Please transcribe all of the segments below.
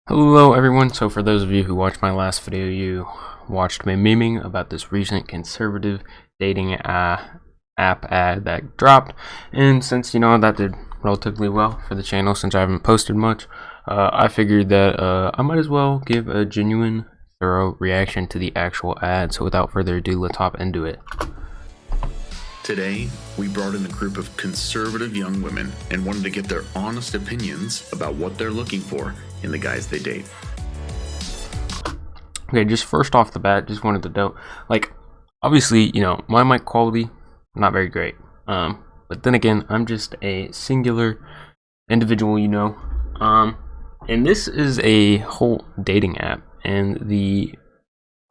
Hello everyone, so for those of you who watched my last video, you watched me memeing about this recent conservative dating app ad that dropped, and since that did relatively well for the channel since I haven't posted much, I figured that I might as well give a genuine, thorough reaction to the actual ad, so without further ado, let's hop into it. Today, we brought in a group of conservative young women and wanted to get their honest opinions about what they're looking for in the guys they date. Okay, just first off the bat, just wanted to note, obviously, my mic quality, not very great. But then again, I'm just a singular individual, and this is a whole dating app, and the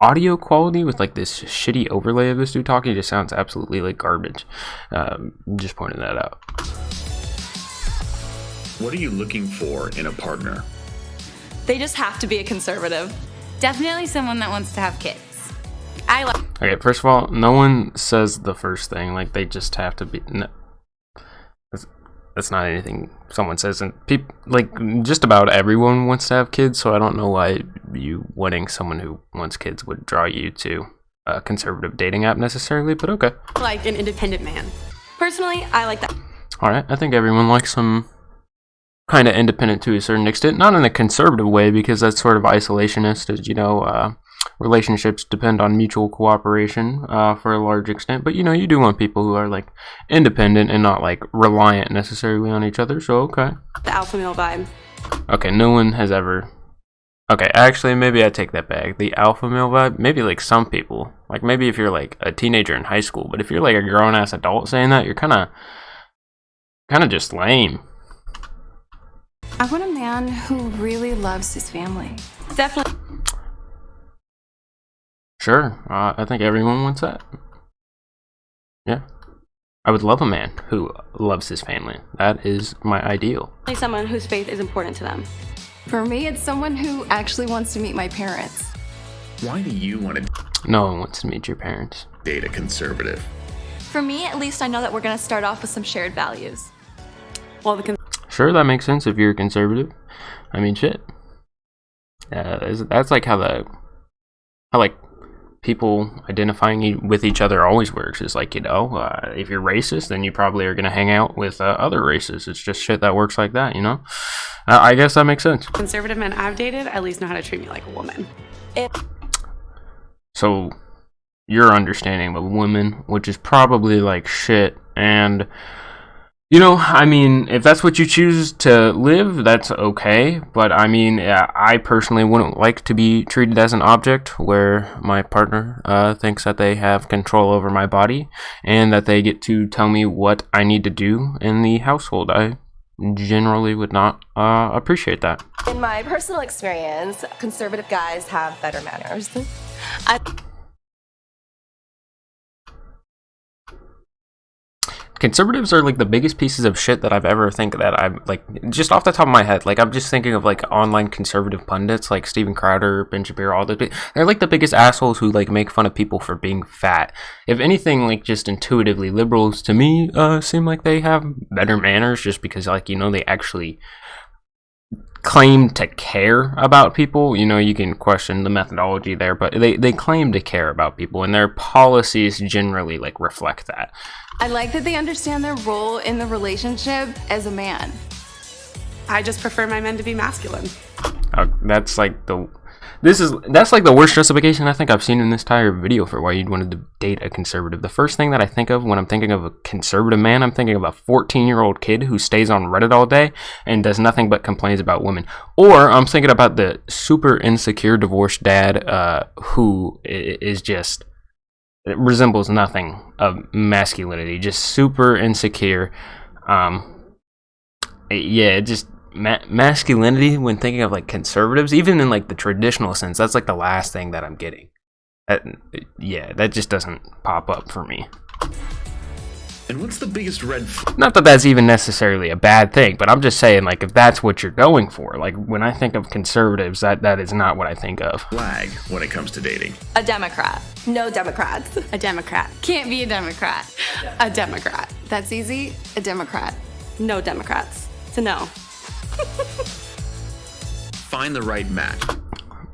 audio quality with this shitty overlay of this dude talking just sounds absolutely like garbage. Just pointing that out. What are you looking for in a partner? They just have to be a conservative. Definitely someone that wants to have kids. Okay, first of all, no one says the first thing, they just have to be. No, that's not anything someone says, and people, just about everyone wants to have kids, so I don't know why you wanting someone who wants kids would draw you to a conservative dating app necessarily, but okay. Like an independent man. Personally, I like that. Alright, I think everyone likes some kind of independent to a certain extent, not in a conservative way, because that's sort of isolationist, as relationships depend on mutual cooperation for a large extent, but you do want people who are independent and not reliant necessarily on each other, so okay. The alpha male vibe. Okay, no one has ever. Okay, actually, maybe I take that back. The alpha male vibe, maybe some people, maybe if you're a teenager in high school, but if you're a grown ass adult saying that, you're kind of just lame. I want a man who really loves his family. Definitely. Sure, I think everyone wants that. Yeah. I would love a man who loves his family. That is my ideal. Someone whose faith is important to them. For me, it's someone who actually wants to meet my parents. Why do you want to No one wants to meet your parents. date a conservative? For me, at least I know that we're going to start off with some shared values. Well, Sure, that makes sense if you're a conservative. I mean, shit. That's how people identifying with each other always works. It's if you're racist, then you probably are going to hang out with other races. It's just shit that works like that, I guess that makes sense. conservative men I've dated at least know how to treat me like a woman. So, your understanding of women, which is probably shit, and if that's what you choose to live, that's okay, but I personally wouldn't like to be treated as an object where my partner thinks that they have control over my body and that they get to tell me what I need to do in the household. I generally would not appreciate that. In my personal experience, conservative guys have better manners. Conservatives are the biggest pieces of shit that I've ever just off the top of my head. I'm just thinking of online conservative pundits like Steven Crowder, Ben Shapiro, all those. They're the biggest assholes who make fun of people for being fat. If anything, just intuitively, liberals to me seem like they have better manners just because they actually claim to care about people. You can question the methodology there, but they claim to care about people, and their policies generally reflect that. I like that they understand their role in the relationship as a man. I just prefer my men to be masculine. That's the worst justification I think I've seen in this entire video for why you'd want to date a conservative. The first thing that I think of when I'm thinking of a conservative man, I'm thinking of a 14-year-old kid who stays on Reddit all day and does nothing but complains about women. Or I'm thinking about the super insecure divorced dad who is just resembles nothing of masculinity, just super insecure. Masculinity when thinking of conservatives, even in the traditional sense, that's the last thing that I'm getting. That just doesn't pop up for me. And what's the biggest red Not that that's even necessarily a bad thing, but I'm just saying if that's what you're going for, when I think of conservatives, that is not what I think of. flag when it comes to dating? A Democrat. No Democrats. A Democrat. Can't be a Democrat. A Democrat. That's easy. A Democrat. No Democrats. So no. find the right match.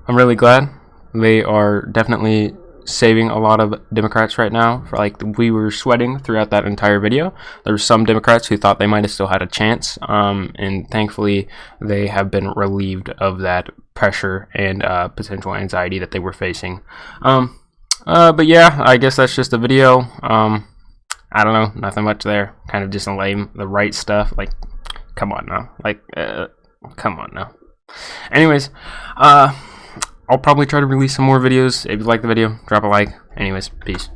I'm really glad. They are definitely saving a lot of Democrats right now. For like, we were sweating throughout that entire video. There were some Democrats who thought they might have still had a chance, and thankfully they have been relieved of that pressure and potential anxiety that they were facing. But yeah, I guess that's just a video. I don't know, nothing much there. Kind of just lame, the right stuff. Like, come on now. Like, come on now. Anyways, I'll probably try to release some more videos. If you like the video, drop a like. Anyways, peace.